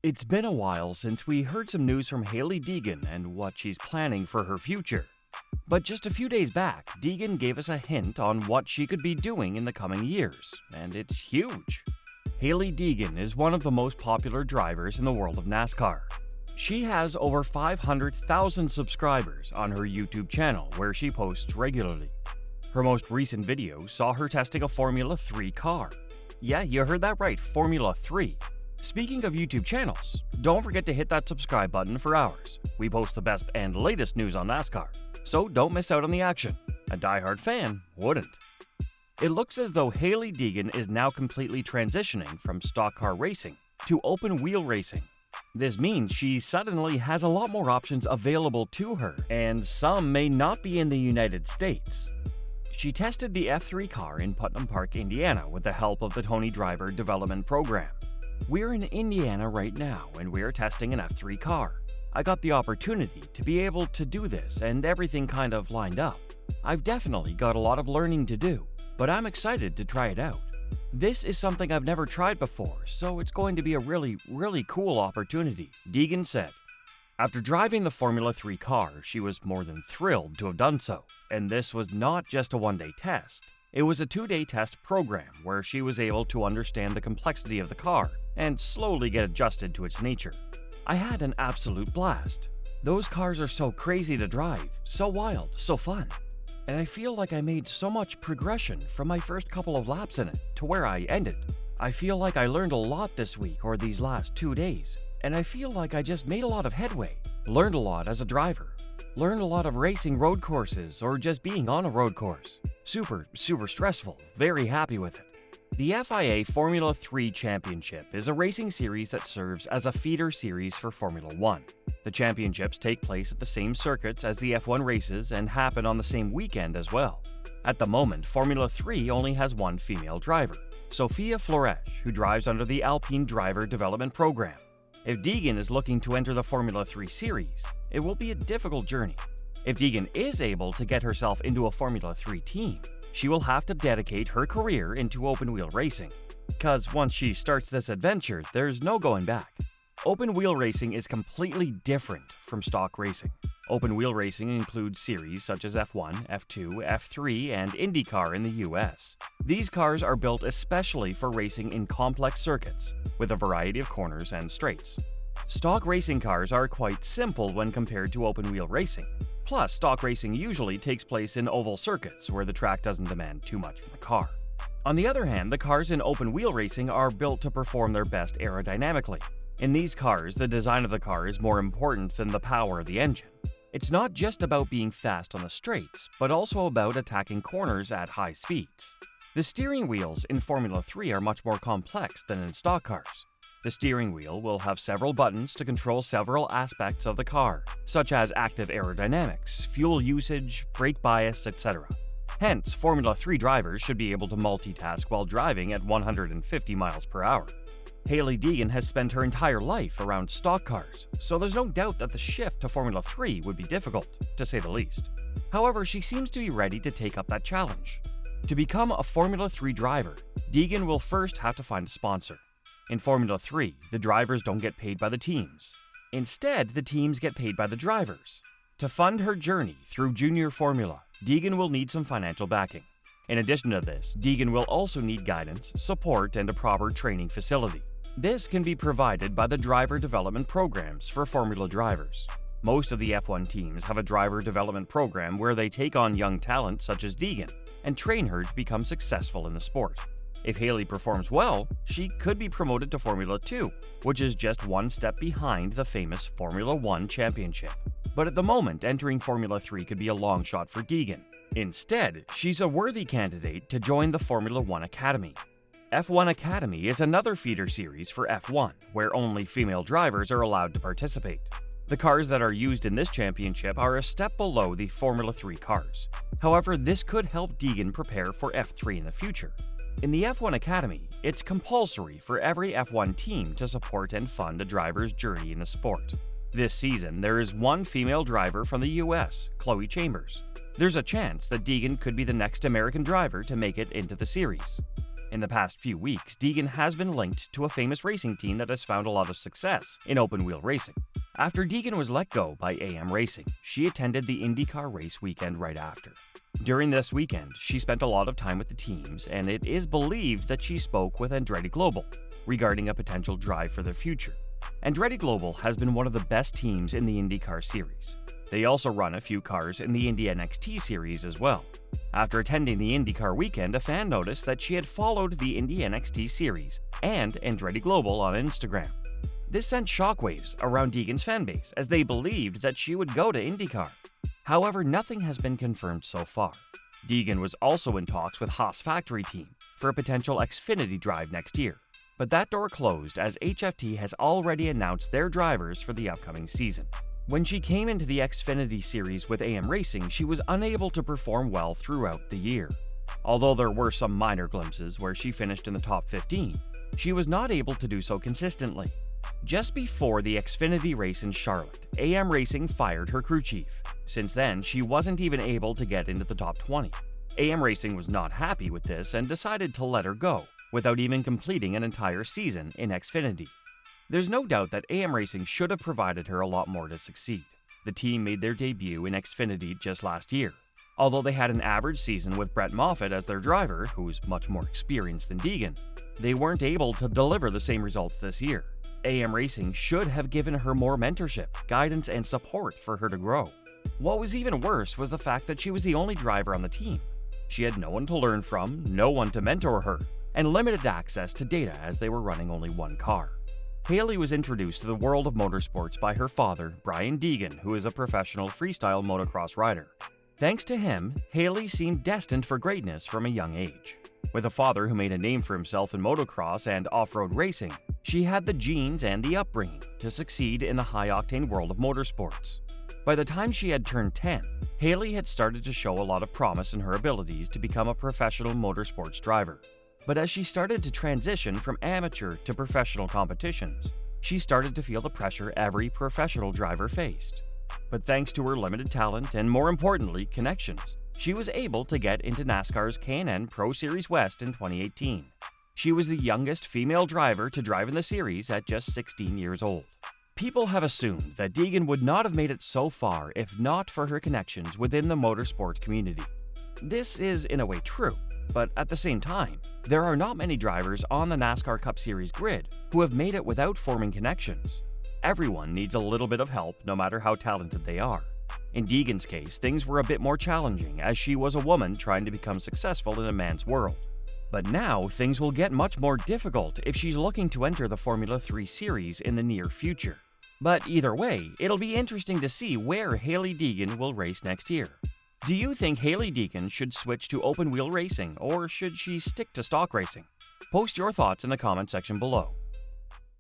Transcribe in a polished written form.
It's been a while since we heard some news from Hailie Deegan and what she's planning for her future. But just a few days back, Deegan gave us a hint on what she could be doing in the coming years, and it's huge. Hailie Deegan is one of the most popular drivers in the world of NASCAR. She has over 500,000 subscribers on her YouTube channel where she posts regularly. Her most recent video saw her testing a Formula 3 car. Yeah, you heard that right, Formula 3. Speaking of YouTube channels, don't forget to hit that subscribe button for ours. We post the best and latest news on NASCAR, so don't miss out on the action. A diehard fan wouldn't. It looks as though Hailie Deegan is now completely transitioning from stock car racing to open wheel racing. This means she suddenly has a lot more options available to her, and some may not be in the United States. She tested the F3 car in Putnam Park, Indiana with the help of the Tony Driver Development Program. We're in Indiana right now and we're testing an F3 car. I got the opportunity to be able to do this and everything kind of lined up. I've definitely got a lot of learning to do, but I'm excited to try it out. This is something I've never tried before, so it's going to be a really cool opportunity, Deegan said. After driving the Formula 3 car, she was more than thrilled to have done so, and this was not just a one-day test. It was a 2-day test program where she was able to understand the complexity of the car and slowly get adjusted to its nature. I had an absolute blast. Those cars are so crazy to drive, so wild, so fun. And I feel like I made so much progression from my first couple of laps in it to where I ended. I feel like I learned a lot this week or these last 2 days, and I feel like I just made a lot of headway, learned a lot as a driver, learned a lot of racing road courses or just being on a road course. Super stressful, very happy with it. The FIA Formula 3 Championship is a racing series that serves as a feeder series for Formula 1. The championships take place at the same circuits as the F1 races and happen on the same weekend as well. At the moment, Formula 3 only has one female driver, Sophia Flores, who drives under the Alpine Driver Development Program. If Deegan is looking to enter the Formula 3 series, it will be a difficult journey. If Deegan is able to get herself into a Formula 3 team, she will have to dedicate her career into open-wheel racing. Because once she starts this adventure, there's no going back. Open-wheel racing is completely different from stock racing. Open-wheel racing includes series such as F1, F2, F3, and IndyCar in the US. These cars are built especially for racing in complex circuits, with a variety of corners and straights. Stock racing cars are quite simple when compared to open-wheel racing. Plus, stock racing usually takes place in oval circuits where the track doesn't demand too much from the car. On the other hand, the cars in open-wheel racing are built to perform their best aerodynamically. In these cars, the design of the car is more important than the power of the engine. It's not just about being fast on the straights, but also about attacking corners at high speeds. The steering wheels in Formula 3 are much more complex than in stock cars. The steering wheel will have several buttons to control several aspects of the car, such as active aerodynamics, fuel usage, brake bias, etc. Hence, Formula 3 drivers should be able to multitask while driving at 150 miles per hour. Hailie Deegan has spent her entire life around stock cars, so there's no doubt that the shift to Formula 3 would be difficult, to say the least. However, she seems to be ready to take up that challenge. To become a Formula 3 driver, Deegan will first have to find a sponsor. In Formula 3, the drivers don't get paid by the teams. Instead, the teams get paid by the drivers. To fund her journey through Junior Formula, Deegan will need some financial backing. In addition to this, Deegan will also need guidance, support, and a proper training facility. This can be provided by the driver development programs for Formula drivers. Most of the F1 teams have a driver development program where they take on young talent such as Deegan and train her to become successful in the sport. If Hailie performs well, she could be promoted to Formula 2, which is just one step behind the famous Formula 1 championship. But at the moment, entering Formula 3 could be a long shot for Deegan. Instead, she's a worthy candidate to join the Formula 1 Academy. F1 Academy is another feeder series for F1, where only female drivers are allowed to participate. The cars that are used in this championship are a step below the Formula 3 cars. However, this could help Deegan prepare for F3 in the future. In the F1 Academy, it's compulsory for every F1 team to support and fund a driver's journey in the sport. This season, there is one female driver from the US, Chloe Chambers. There's a chance that Deegan could be the next American driver to make it into the series. In the past few weeks, Deegan has been linked to a famous racing team that has found a lot of success in open-wheel racing. After Deegan was let go by AM Racing, she attended the IndyCar race weekend right after. During this weekend, she spent a lot of time with the teams, and it is believed that she spoke with Andretti Global regarding a potential drive for their future. Andretti Global has been one of the best teams in the IndyCar series. They also run a few cars in the Indy NXT series as well. After attending the IndyCar weekend, a fan noticed that she had followed the Indy NXT series and Andretti Global on Instagram. This sent shockwaves around Deegan's fanbase as they believed that she would go to IndyCar. However, nothing has been confirmed so far. Deegan was also in talks with Haas Factory Team for a potential Xfinity drive next year, but that door closed as HFT has already announced their drivers for the upcoming season. When she came into the Xfinity series with AM Racing, she was unable to perform well throughout the year. Although there were some minor glimpses where she finished in the top 15, she was not able to do so consistently. Just before the Xfinity race in Charlotte, AM Racing fired her crew chief. Since then, she wasn't even able to get into the top 20. AM Racing was not happy with this and decided to let her go, without even completing an entire season in Xfinity. There's no doubt that AM Racing should have provided her a lot more to succeed. The team made their debut in Xfinity just last year. Although they had an average season with Brett Moffitt as their driver, who's much more experienced than Deegan, they weren't able to deliver the same results this year. AM Racing should have given her more mentorship, guidance, and support for her to grow. What was even worse was the fact that she was the only driver on the team. She had no one to learn from, no one to mentor her, and limited access to data as they were running only one car. Hailie was introduced to the world of motorsports by her father, Brian Deegan, who is a professional freestyle motocross rider. Thanks to him, Hailie seemed destined for greatness from a young age. With a father who made a name for himself in motocross and off-road racing, she had the genes and the upbringing to succeed in the high-octane world of motorsports. By the time she had turned 10, Hailie had started to show a lot of promise in her abilities to become a professional motorsports driver. But as she started to transition from amateur to professional competitions, she started to feel the pressure every professional driver faced. But thanks to her limited talent and, more importantly, connections, she was able to get into NASCAR's K&N Pro Series West in 2018. She was the youngest female driver to drive in the series at just 16 years old. People have assumed that Deegan would not have made it so far if not for her connections within the motorsport community. This is in a way true, but at the same time, there are not many drivers on the NASCAR Cup Series grid who have made it without forming connections. Everyone needs a little bit of help, no matter how talented they are. In Deegan's case, things were a bit more challenging as she was a woman trying to become successful in a man's world. But now, things will get much more difficult if she's looking to enter the Formula 3 series in the near future. But either way, it'll be interesting to see where Hailie Deegan will race next year. Do you think Hailie Deegan should switch to open-wheel racing, or should she stick to stock racing? Post your thoughts in the comment section below.